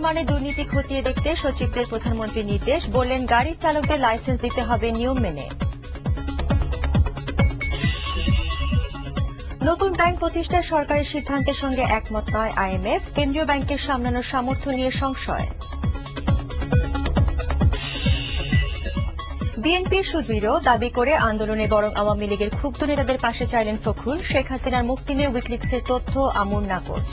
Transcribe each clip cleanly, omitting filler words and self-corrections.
নির্মাণে দুর্নীতি খতিয়ে দেখতে সচিবদের প্রধানমন্ত্রীর নির্দেশ, বললেন গাড়ির চালকদের লাইসেন্স দিতে হবে নিয়ম মেনে। নতুন ব্যাংক প্রতিষ্ঠার সরকারের সিদ্ধান্তের সঙ্গে একমত নয় আইএমএফ, কেন্দ্রীয় ব্যাংকের সামলানোর সামর্থ্য নিয়ে সংশয়। বিএনপি সুদৃঢ় দাবি করে আন্দোলনে বরং আওয়ামী লীগের ক্ষুব্ধ নেতাদের পাশে চাইলেন ফখরুল। শেখ হাসিনার মুক্তি নিয়ে উইকিলিক্সের তথ্য আমূর নাকচ।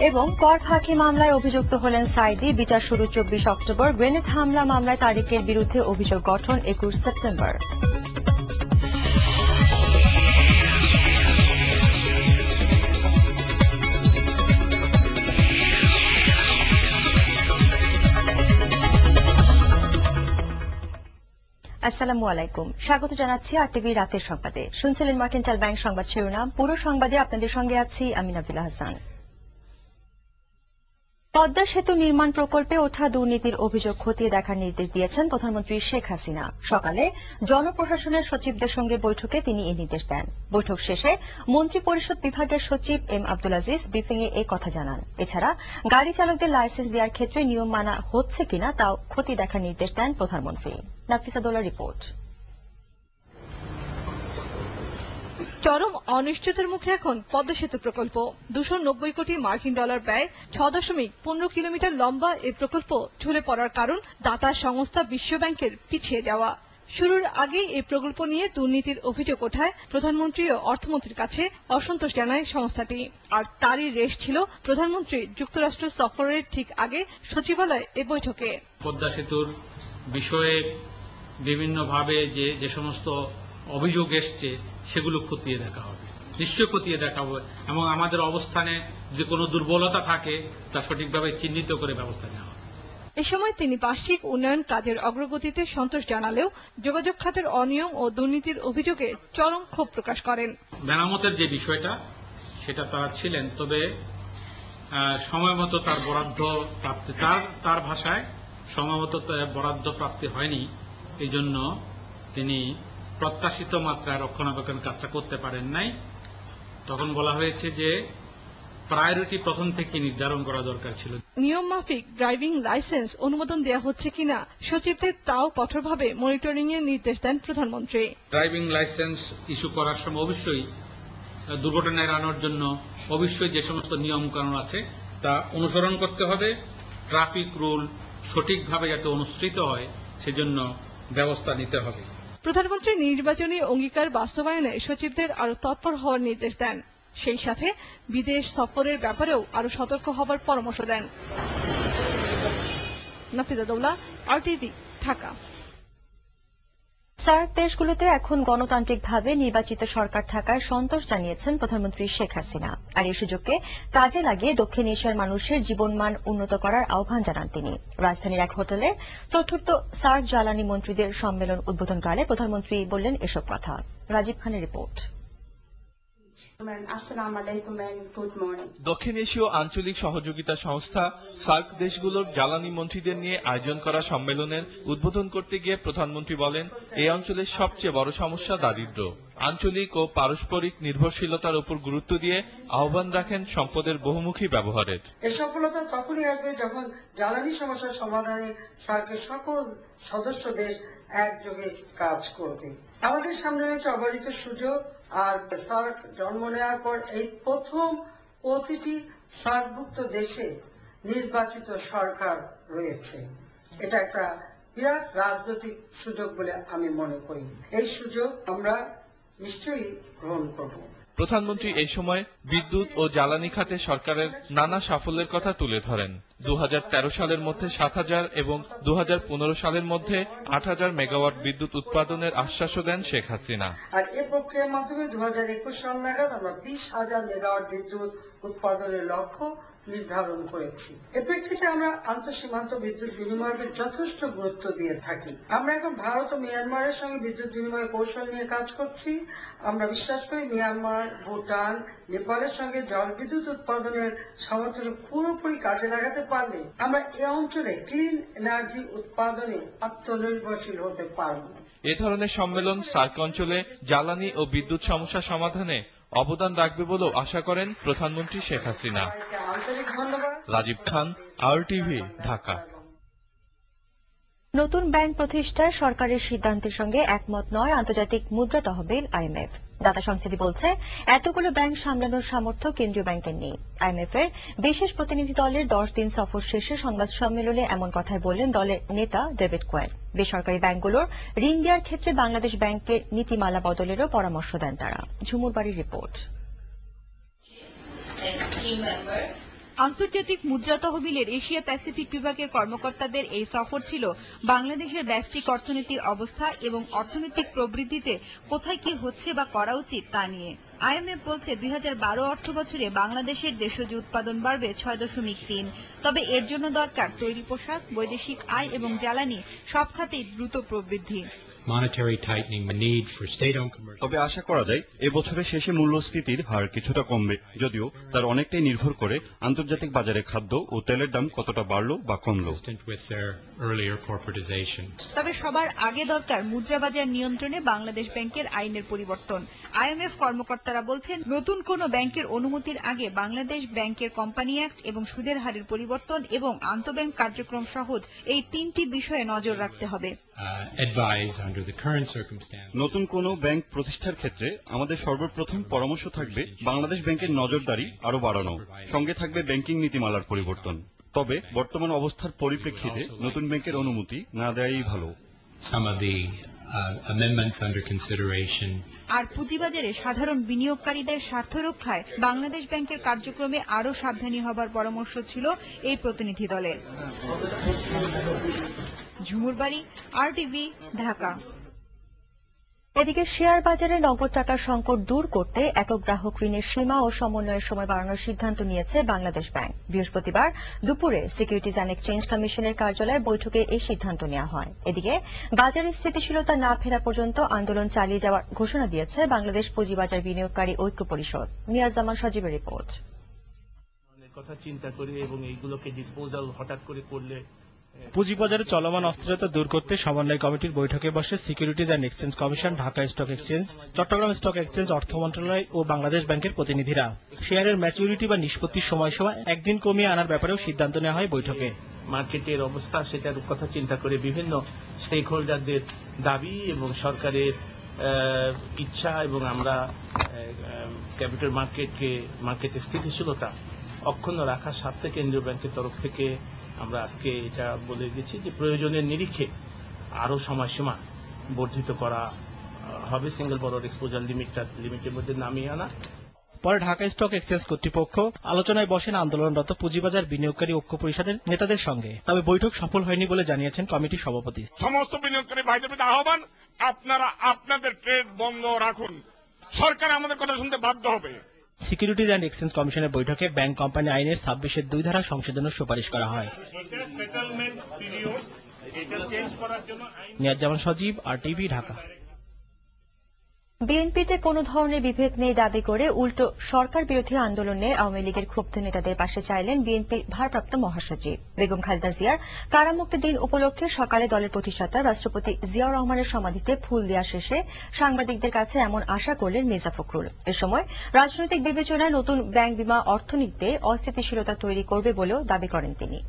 এবং কর ফাঁকি মামলায় অভিযুক্ত হলেন সাইদি, বিচার শুরু 24 অক্টোবর। গ্রেনেড হামলা মামলায় তারিকের বিরুদ্ধে অভিযোগ গঠন 21 সেপ্টেম্বর। আসসালামু আলাইকুম, স্বাগত জানাচ্ছি আরটিভি রাতের সংবাদে। শুনছিলেন মার্কেন্টাইল ব্যাংক সংবাদ শিরোনাম। পুরো সংবাদে আপনাদের সঙ্গে আছি আমি নাবিলা হাসান। পদ্মা সেতু নির্মাণ প্রকল্পে ওঠা দুর্নীতির অভিযোগ খতিয়ে দেখার নির্দেশ দিয়েছেন প্রধানমন্ত্রী শেখ হাসিনা। সকালে জনপ্রশাসনের সচিবদের সঙ্গে বৈঠকে তিনি এই নির্দেশ দেন। বৈঠক শেষে মন্ত্রিপরিষদ বিভাগের সচিব এম আব্দুল আজিজ ব্রিফিংয়ে এ কথা জানান। এছাড়া গাড়ি চালকদের লাইসেন্স দেওয়ার ক্ষেত্রে নিয়ম মানা হচ্ছে কিনা তাও খতিয়ে দেখার নির্দেশ দেন প্রধানমন্ত্রী। নাফিসা দোলার রিপোর্ট। চরম অনিশ্চয়তার মুখে এখন পদ্মা সেতু প্রকল্প। 290 কোটি মার্কিন ডলার ব্যয়, 6.15 কিলোমিটার লম্বা এই প্রকল্প ঝুলে পড়ার কারণ দাতা সংস্থা বিশ্বব্যাংকের পিছিয়ে যাওয়া। শুরুর আগেই এই প্রকল্প নিয়ে দুর্নীতির অভিযোগ ওঠায় প্রধানমন্ত্রী ও অর্থমন্ত্রীর কাছে অসন্তোষ জানায় সংস্থাটি। আর তারই রেশ ছিল প্রধানমন্ত্রী যুক্তরাষ্ট্র সফরের ঠিক আগে সচিবালয়ে এ বৈঠকে। পদ্মা সেতুর বিষয়ে বিভিন্নভাবে যে সমস্ত অভিযোগ এসছে সেগুলো খতিয়ে দেখা হবে, নিশ্চয়ই খতিয়ে দেখা হবে, এবং আমাদের অবস্থানে যে কোনো দুর্বলতা থাকে তা সঠিকভাবে চিহ্নিত করে ব্যবস্থা নেওয়া হবে। এ সময় তিনি বার্ষিক উন্নয়ন কাজের অগ্রগতিতে সন্তোষ জানালেও যোগাযোগ খাতের অনিয়ম ও দুর্নীতির অভিযোগে চরম ক্ষোভ প্রকাশ করেন। মেরামতের যে বিষয়টা সেটা তারা ছিলেন, তবে সময় মতো তার বরাদ্দ প্রাপ্তি, তার ভাষায় সময় মতো বরাদ্দ প্রাপ্তি হয়নি, এই জন্য তিনি প্রত্যাশিত মাত্রায় রক্ষণাবেক্ষণ কাজটা করতে পারেন নাই। তখন বলা হয়েছে যে প্রায়োরিটি প্রথম থেকে নির্ধারণ করা দরকার ছিল। নিয়ম মাফিক ড্রাইভিং লাইসেন্স অনুমোদন দেওয়া হচ্ছে কিনা সচিবদের তাও কঠোরভাবে মনিটরিং এর নির্দেশ দেন প্রধানমন্ত্রী। ড্রাইভিং লাইসেন্স ইস্যু করার সময় অবশ্যই দুর্ঘটনা এড়ানোর জন্য অবশ্যই যে সমস্ত নিয়ম কানুন আছে তা অনুসরণ করতে হবে। ট্রাফিক রুল সঠিকভাবে যাতে অনুসৃত হয় সেজন্য ব্যবস্থা নিতে হবে। প্রধানমন্ত্রী নির্বাচনী অঙ্গীকার বাস্তবায়নে সচিবদের আরো তৎপর হওয়ার নির্দেশ দেন। সেই সাথে বিদেশ সফরের ব্যাপারেও আরো সতর্ক হবার পরামর্শ দেন। নাফিসা দৌলা, আরটিভি, ঢাকা। সার্ক দেশগুলোতে এখন গণতান্ত্রিকভাবে নির্বাচিত সরকার থাকায় সন্তোষ জানিয়েছেন প্রধানমন্ত্রী শেখ হাসিনা। আর এই সুযোগকে কাজে লাগিয়ে দক্ষিণ এশিয়ার মানুষের জীবনমান উন্নত করার আহ্বান জানান তিনি। রাজধানীর এক হোটেলে চতুর্থ সার্ক জ্বালানি মন্ত্রীদের সম্মেলন উদ্বোধনকালে প্রধানমন্ত্রী বললেন এসব কথা। রাজীব খানের রিপোর্ট। দক্ষিণ এশীয় আঞ্চলিক সহযোগিতা সংস্থা সার্ক দেশগুলোর জ্বালানি মন্ত্রীদের নিয়ে আয়োজন করা সম্মেলনের উদ্বোধন করতে গিয়ে প্রধানমন্ত্রী বলেন, এই অঞ্চলের সবচেয়ে বড় সমস্যা দারিদ্র্য। আঞ্চলিক ও পারস্পরিক নির্ভরশীলতার উপর গুরুত্ব দিয়ে আহ্বান রাখেন সম্পদের বহুমুখী ব্যবহারের। এই সফলতা তখনই আসবে যখন জ্বালানি সমস্যার সমাধানে সার্কের সকল সদস্য দেশ একযোগে কাজ করবে। আমাদের সামনে রয়েছে অবারিত সুযোগ। আর সার্ক জন্ম নেওয়ার পর এই প্রথম প্রতিটি সার্কভুক্ত দেশে নির্বাচিত সরকার রয়েছে। এটা একটা বিরাট রাজনৈতিক সুযোগ বলে আমি মনে করি। এই সুযোগ আমরা নিশ্চয়ই গ্রহণ করব। প্রধানমন্ত্রী এই সময় বিদ্যুৎ ও জ্বালানি খাতে সরকারের নানা সাফল্যের কথা তুলে ধরেন। 2013 সালের মধ্যে 7,000 এবং 2015 সালের মধ্যে 8,000 মেগাওয়াট বিদ্যুৎ উৎপাদনের আশ্বাসও দেন শেখ হাসিনা। আর এই প্রক্রিয়ার মাধ্যমে 2021 সাল নাগাদ আমরা 20,000 মেগাওয়াট বিদ্যুৎ উৎপাদনের লক্ষ্য নির্ধারণ করেছি। এর প্রেক্ষিতে আমরা আন্তঃসীমান্ত বিদ্যুৎ বিনিময়কে যথেষ্ট গুরুত্ব দিয়ে থাকি। আমরা এখন ভারত ও মিয়ানমারের সঙ্গে বিদ্যুৎ বিনিময় কৌশল নিয়ে কাজ করছি। আমরা বিশ্বাস করি মিয়ানমার, ভুটান, নেপালের সঙ্গে জল বিদ্যুৎ উৎপাদনের সামর্থ্যকে পুরোপুরি কাজে লাগাতে পারলে আমরা এই অঞ্চলে ক্লিন এনার্জি উৎপাদনে আত্মনির্ভরশীল হতে পারব। এ ধরনের সম্মেলন সার্ক অঞ্চলে জ্বালানি ও বিদ্যুৎ সমস্যা সমাধানে অবদান রাখবে বলেও আশা করেন প্রধানমন্ত্রী শেখ হাসিনা। রাজীব খান, RTV, ঢাকা। নতুন ব্যাংক প্রতিষ্ঠায় সরকারের সিদ্ধান্তের সঙ্গে একমত নয় আন্তর্জাতিক মুদ্রা তহবিল IMF। দাতা সংস্থাটি বলছে এতগুলো ব্যাংক সামলানোর সামর্থ্য কেন্দ্রীয় ব্যাংকের নেই। IMF এর বিশেষ প্রতিনিধি দলের 10 দিন সফর শেষে সংবাদ সম্মেলনে এমন কথাই বললেন দলের নেতা ডেভিড কোয়েন। বেসরকারি ব্যাংকগুলোর ঋণ দেওয়ার ক্ষেত্রে বাংলাদেশ ব্যাংকের নীতিমালা বদলেরও পরামর্শ দেন তারা। ঝুমুর বাড়ির রিপোর্ট। আন্তর্জাতিক মুদ্রা তহবিলের এশিয়া প্যাসিফিক বিভাগের কর্মকর্তাদের এই সফর ছিল বাংলাদেশের ব্যষ্টিক অর্থনীতির অবস্থা এবং অর্থনৈতিক প্রবৃদ্ধিতে কোথায় কি হচ্ছে বা করা উচিত তা নিয়ে। IMF বলছে 2012 অর্থ বছরে বাংলাদেশের দেশজ উৎপাদন বাড়বে 6.3। তবে এর জন্য দরকার তৈরি পোশাক, বৈদেশিক আয় এবং জ্বালানি সব খাতেই দ্রুত প্রবৃদ্ধি। তবে আশা করা যায় এবছরের শেষে মূল্যস্ফীতির হার কিছুটা কমবে, যদিও তার অনেকটাই নির্ভর করে আন্তর্জাতিক বাজারে খাদ্য ও তেলের দাম কতটা বাড়লো বা কমলো। তবে সবার আগে দরকার মুদ্রাবাজার নিয়ন্ত্রণে বাংলাদেশ ব্যাংকের আইনের পরিবর্তন। IMF কর্মকর্তারা বলছেন নতুন কোন ব্যাংকের অনুমতির আগে বাংলাদেশ ব্যাংকের কোম্পানি অ্যাক্ট এবং সুদের হারের পরিবর্তন এবং আন্তঃব্যাংক কার্যক্রম সহজ এই 3টি বিষয়ে নজর রাখতে হবে। নতুন কোন ব্যাংক প্রতিষ্ঠার ক্ষেত্রে আমাদের সর্বপ্রথম পরামর্শ থাকবে বাংলাদেশ ব্যাংকের নজরদারি আরো বাড়ানো, সঙ্গে থাকবে ব্যাংকিং নীতিমালার পরিবর্তন। তবে বর্তমান অবস্থার পরিপ্রেক্ষিতে নতুন ব্যাংকের অনুমতি না দেওয়াই ভালো। আর পুঁজিবাজারে সাধারণ বিনিয়োগকারীদের স্বার্থ রক্ষায় বাংলাদেশ ব্যাংকের কার্যক্রমে আরো সাবধানী হবার পরামর্শ ছিল এই প্রতিনিধি দলের। ঝুমুর বাড়ি, RTV, ঢাকা। এদিকে শেয়ার বাজারে নগদ টাকার সংকট দূর করতে একক গ্রাহক ঋণের সীমা ও সমন্বয়ের সময় বাড়ানোর সিদ্ধান্ত নিয়েছে বাংলাদেশ ব্যাংক। বৃহস্পতিবার দুপুরে সিকিউরিটিজ অ্যান্ড এক্সচেঞ্জ কমিশনের কার্যালয়ে বৈঠকে এই সিদ্ধান্ত নেওয়া হয়। এদিকে বাজারে স্থিতিশীলতা না ফেরা পর্যন্ত আন্দোলন চালিয়ে যাওয়ার ঘোষণা দিয়েছে বাংলাদেশ পুঁজিবাজার বিনিয়োগকারী ঐক্য পরিষদ। নিয়াজ জামান সজীবের রিপোর্ট। কথা চিন্তা করে এবং এইগুলোকে ডিসপোজাল হঠাৎ করে করলে পুঁজিবাজারে চলমান অস্থিরতা দূর করতে সমন্বয় কমিটির বৈঠকে বসে securities and exchange commission, Dhaka stock exchange, Chattogram stock exchange, অর্থ মন্ত্রণালয় ও বাংলাদেশ ব্যাংকের প্রতিনিধিরা। শেয়ারের ম্যাচুরিটি বা নিষ্পত্তির সময়সীমা একদিন কমিয়ে আনার ব্যাপারেও সিদ্ধান্ত নেওয়া হয় বৈঠকে। মার্কেটের অবস্থা সেটার কথা চিন্তা করে বিভিন্ন স্টেক হোল্ডারদের দাবি এবং সরকারের ইচ্ছা এবং আমরা ক্যাপিটাল মার্কেটের স্থিতিশীলতা অক্ষুণ্ণ রাখার স্বার্থে কেন্দ্রীয় ব্যাংকের তরফ থেকে আমরা আজকে এটা বলে দিচ্ছি যে প্রয়োজনের নিরিখে আরো সময়সীমা বর্ধিত করা হবে, সিঙ্গেল বড় এক্সপোজার লিমিটের মধ্যে নামিয়ে আনা। পরে ঢাকা স্টক এক্সচেঞ্জ কর্তৃপক্ষ আলোচনায় বসেন আন্দোলনরত পুঁজিবাজার বিনিয়োগকারী ঐক্য পরিষদের নেতাদের সঙ্গে। তবে বৈঠক সফল হয়নি বলে জানিয়েছেন কমিটির সভাপতি। সমস্ত বিনিয়োগকারী ভাইদের আহ্বান, আপনারা আপনাদের ট্রেড বন্ধ রাখুন, সরকার আমাদের কথা শুনতে বাধ্য হবে। সিকিউরিটিজ অ্যান্ড এক্সচেঞ্জ কমিশনের বৈঠকে ব্যাংক কোম্পানি আইনের 26-এর 2 ধারা সংশোধনের সুপারিশ করা হয়। নিয়াজ জামান সজীব, RTV, ঢাকা। বিএনপিতে কোনো ধরনের বিভেদ নেই দাবি করে উল্টো সরকার বিরোধী আন্দোলনে আওয়ামী লীগের ক্ষুব্ধ নেতাদের পাশে চাইলেন বিএনপির ভারপ্রাপ্ত মহাসচিব। বেগম খালেদা জিয়ার কারামুক্তির দিন উপলক্ষে সকালে দলের প্রতিষ্ঠাতা রাষ্ট্রপতি জিয়াউর রহমানের সমাধিতে ফুল দেওয়া শেষে সাংবাদিকদের কাছে এমন আশা করলেন মির্জা ফখরুল। এ সময় রাজনৈতিক বিবেচনায় নতুন ব্যাংক বিমা অর্থনীতিতে অস্থিতিশীলতা তৈরি করবে বলেও দাবি করেন তিনি।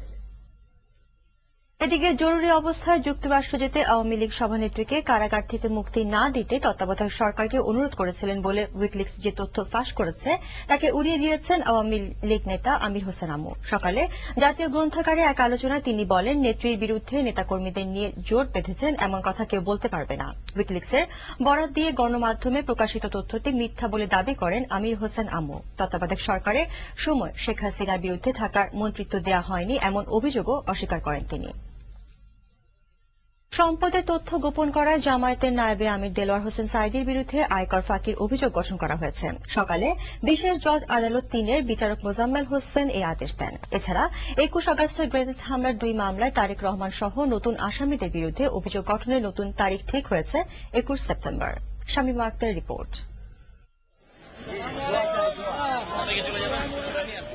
এদিকে জরুরি অবস্থায় যুক্তরাষ্ট্র যেতে আওয়ামী লীগ সভানেত্রীকে কারাগার থেকে মুক্তি না দিতে তত্ত্বাবধায়ক সরকারকে অনুরোধ করেছিলেন বলে উইকিলিক্স যে তথ্য ফাঁস করেছে তাকে উড়িয়ে দিয়েছেন আওয়ামী লীগ নেতা আমির হোসেন আমু। সকালে জাতীয় গ্রন্থাগারে এক আলোচনায় তিনি বলেন, নেত্রীর বিরুদ্ধে নেতাকর্মীদের নিয়ে জোট বেঁধেছেন এমন কথা কেউ বলতে পারবে না। উইকিলিক্সের বরাত দিয়ে গণমাধ্যমে প্রকাশিত তথ্যটি মিথ্যা বলে দাবি করেন আমির হোসেন আমু। তত্ত্বাবধায়ক সরকারের সময় শেখ হাসিনার বিরুদ্ধে থাকার মন্ত্রিত্ব দেওয়া হয়নি এমন অভিযোগও অস্বীকার করেন তিনি। সম্পদের তথ্য গোপন করায় জামায়াতের নায়েবে আমির দেলোয়ার হোসেন সাঈদীর বিরুদ্ধে আয়কর ফাঁকির অভিযোগ গঠন করা হয়েছে। সকালে বিশেষ জজ আদালত 3-এর বিচারক মোজাম্মেল হোসেন এই আদেশ দেন। এছাড়া 21 আগস্টের গ্রেনেড হামলার 2 মামলায় তারেক রহমান সহ নতুন আসামিদের বিরুদ্ধে অভিযোগ গঠনের নতুন তারিখ ঠিক হয়েছে 21 সেপ্টেম্বর। শামীমা আক্তারের রিপোর্ট।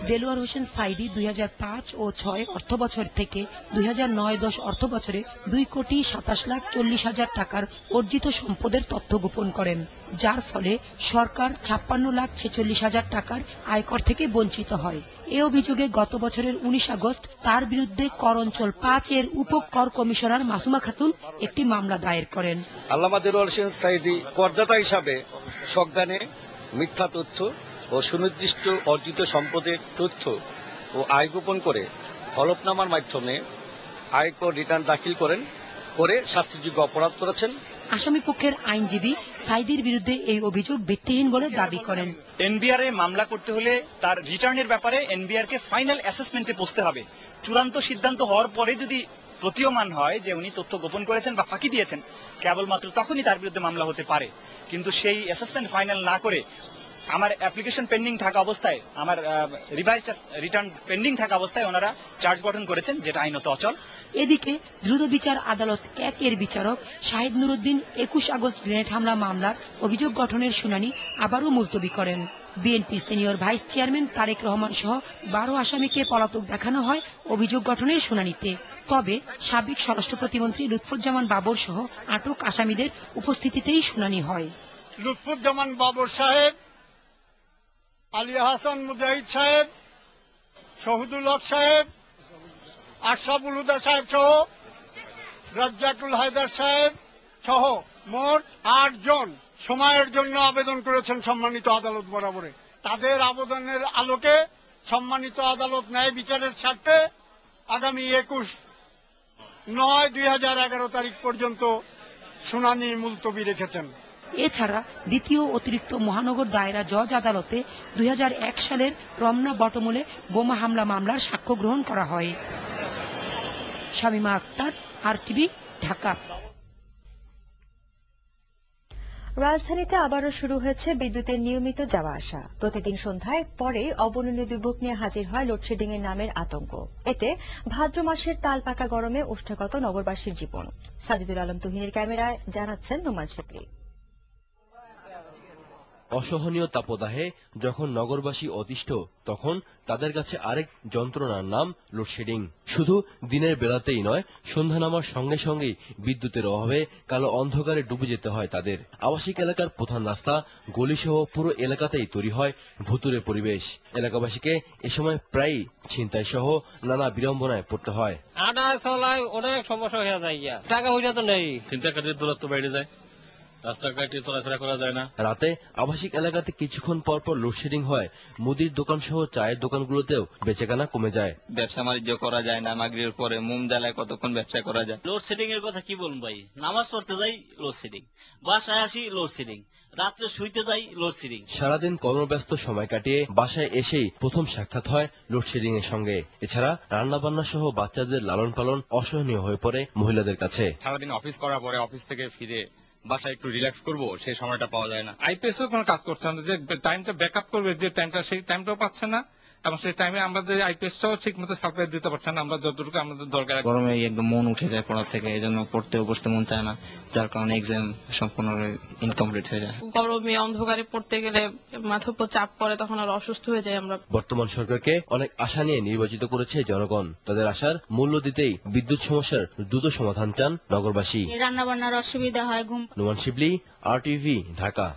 দেলোয়ার হোসেন সাইদি 2005 ও 6 অর্থবছর থেকে 2009-10 অর্থবছরে 2,27,40,000 টাকার অর্জিত সম্পদের তথ্য গোপন করেন, যার ফলে সরকার 56,46,000 টাকার আয়কর থেকে বঞ্চিত হয়। এ অভিযোগে গত বছরের 19 আগস্ট তার বিরুদ্ধে কর অঞ্চল 5 এর উপকর কমিশনার মাসুমা খাতুন একটি মামলা দায়ের করেন। আল্লামা দেলোয়ার হোসেন সাইদি করদাতা হিসাবে সজ্ঞানে মিথ্যা তথ্য ও সুনির্দিষ্ট অর্জিত সম্পদের তথ্য ও আয় গোপন করে হলফনামার মাধ্যমে আয়কর রিটার্ন দাখিল করে শাস্তিযোগ্য অপরাধ করেছেন। আসামি পক্ষের আইনজীবী সাইদির বিরুদ্ধে এই অভিযোগ ভিত্তিহীন বলে দাবি করেন। এনবিআর এ মামলা করতে হলে তার রিটার্নের ব্যাপারে এনবিআর কে ফাইনাল অ্যাসেসমেন্টে পৌঁছতে হবে। চূড়ান্ত সিদ্ধান্ত হওয়ার পরে যদি প্রতীয়মান হয় যে উনি তথ্য গোপন করেছেন বা ফাঁকি দিয়েছেন, কেবলমাত্র তখনই তার বিরুদ্ধে মামলা হতে পারে। কিন্তু সেই অ্যাসেসমেন্ট ফাইনাল না করে আমার অ্যাপ্লিকেশন পেন্ডিং থাকা অবস্থায়, আমার রিভাইজড রিটার্ন পেন্ডিং থাকা অবস্থায় ওনারা চার্জ গঠন করেছেন, যেটা আইনত অচল। এদিকে দ্রুত বিচার আদালত 1 এর বিচারক শাহিদ নুরুদ্দিন 21 আগস্ট গ্রেনেড হামলা মামলার অভিযোগ গঠনের শুনানি আবারও মুলতবি করেন। বিএনপির senior vice chairman Tarique Rahman সহ 12 আসামিকে পলাতক দেখানো হয় অভিযোগ গঠনের শুনানিতে। তবে সাবেক স্বরাষ্ট্র প্রতিমন্ত্রী লুৎফুজ্জামান বাবর সহ আটক আসামিদের উপস্থিতিতেই শুনানি হয়। লুৎফুজ্জামান বাবর সাহেব, আলী হাসান মুজাহিদ সাহেব, শহীদুল হক সাহেব, আশরাফুল হুদা সাহেব সহ রাজ্জাকুল হায়দার সাহেব সহ মোট 8 জন সময়ের জন্য আবেদন করেছেন সম্মানিত আদালত বরাবরে। তাদের আবেদনের আলোকে সম্মানিত আদালত ন্যায় বিচারের স্বার্থে আগামী 21/9/2011 তারিখ পর্যন্ত শুনানি মুলতবি রেখেছেন। এছাড়া দ্বিতীয় অতিরিক্ত মহানগর দায়রা জজ আদালতে 2001 সালের রমনা বটমূলে বোমা হামলা মামলার সাক্ষ্য গ্রহণ করা হয়। শামিমা আক্তার, RTV, ঢাকা। রাজধানীতে আবারও শুরু হয়েছে বিদ্যুতের নিয়মিত যাওয়া আসা। প্রতিদিন সন্ধ্যায় পরে অবর্ণনীয় দুর্ভোগ নিয়ে হাজির হয় লোডশেডিং এর নামের আতঙ্ক। এতে ভাদ্র মাসের তালপাকা গরমে ওষ্ঠাগত নগরবাসীর জীবন। সাজিদুল আলম তুহিনের ক্যামেরায় জানাচ্ছেন নোমান শিবলি। অসহনীয় তাপদাহে যখন নগরবাসী অতিষ্ঠ, তখন তাদের কাছে আরেক যন্ত্রণার নাম লোডশেডিং। শুধু দিনের বেলাতেই নয়, সন্ধ্যা নামার সঙ্গে সঙ্গেই বিদ্যুতের অভাবে কালো অন্ধকারে ডুবে যেতে হয় তাদের। আবাসিক এলাকার প্রধান রাস্তা, গলিসহ পুরো এলাকাতেই তৈরি হয় ভুতুরে পরিবেশ। এলাকাবাসীকে এ সময় প্রায়ই ছিনতাই সহ নানা বিড়ম্বনায় পড়তে হয়। আটা চলায় অনেক সমস্যা হয়ে যায়, টাকা পয়সা তো নেই, ছিনতাইকারীদের দূরত্ব বেড়ে যায়, রাস্তাঘাটে চলাফেরা করা যায় না। রাতে আবাসিক এলাকাতে কিছুক্ষণ পর পর লোডশেডিং হয় মুদির দোকান সহ চায়ের দোকানগুলোতেও বেচাকেনা কমে যায়। ব্যবসা বাণিজ্য করা যায় না, মাগরিবের পরে মোম জ্বালায় কতক্ষণ ব্যবসা করা যায়। লোডশেডিং এর কথা কি বলুন ভাই, নামাজ পড়তে যাই লোডশেডিং, বাসায় আসি লোডশেডিং, রাত্রে শুইতে যাই লোডশেডিং। সারাদিন কর্মব্যস্ত সময় কাটিয়ে বাসায় এসেই প্রথম সাক্ষাৎ হয় লোডশেডিং এর সঙ্গে। এছাড়া রান্না বান্না সহ বাচ্চাদের লালন পালন অসহনীয় হয়ে পড়ে মহিলাদের কাছে। সারাদিন অফিস করার পরে অফিস থেকে ফিরে বাসায় একটু রিল্যাক্স করবো, সেই সময়টা পাওয়া যায় না। আইপিএস কোনো কাজ করছে না, যে টাইমটা ব্যাকআপ করবে যে টাইমটা, সেই টাইমটাও পাচ্ছে না, এবং সেই টাইমে আমাদের আইপিএসটাও ঠিক মতো সাপ্লাই দিতে পারছে না আমরা যতটুকু আমাদের দরকার। গরমে একদম মন উঠে যায় পড়া থেকে, এই জন্য পড়তেও বসতে মন চায় না, যার কারণে এক্সাম সম্পূর্ণ ইনকমপ্লিট হয়ে যায়। গরমে অন্ধকারে পড়তে গেলে মাথার উপর চাপ পড়ে, তখন আর অসুস্থ হয়ে যায় আমরা। বর্তমান সরকারকে অনেক আশা নিয়ে নির্বাচিত করেছে জনগণ। তাদের আশার মূল্য দিতেই বিদ্যুৎ সমস্যার দ্রুত সমাধান চান নগরবাসী। রান্না বান্নার অসুবিধা হয়, ঘুম। নোমান শিবলি, RTV, ঢাকা।